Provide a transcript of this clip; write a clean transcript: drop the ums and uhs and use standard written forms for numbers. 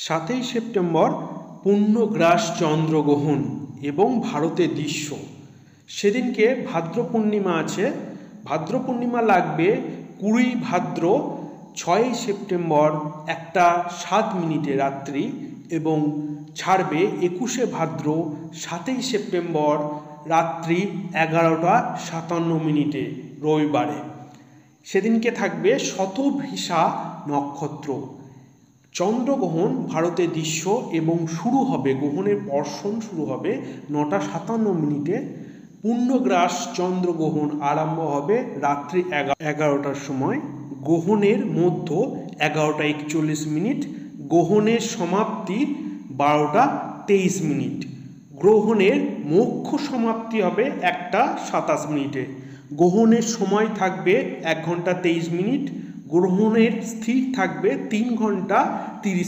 7ই September পূর্ণগ্রাস চন্দ্রগ্রহণ এবং ভারতের দৃশ্য। সেদিনকে ভাদ্র পূর্ণিমা আছে। ভাদ্র পূর্ণিমা লাগবে 20 ভাদ্র 6ই সেপ্টেম্বর 1:07 রাত্রি এবং ছাড়বে 21শে ভাদ্র 7ই সেপ্টেম্বর রাত্রি 11:57 রবিবারে। সেদিনকে থাকবে শতভিষা নক্ষত্র। চন্দ্রগ্রহণ ভারতের দৃশ্য এবং শুরু হবে, গ্রহণের বর্ষণ শুরু হবে 9:57। পূর্ণগ্রাস চন্দ্রগ্রহণ আরম্ভ হবে রাত্রি 11টার সময়। গ্রহণের মধ্য 11:41। গ্রহণের সমাপ্তি 12:23। গ্রহণের মোক্ষ সমাপ্তি হবে 1:27। গ্রহণের সময় থাকবে 1 ঘন্টা 23 মিনিট। গ্রহণের স্থির থাকবে 3 ঘন্টা 30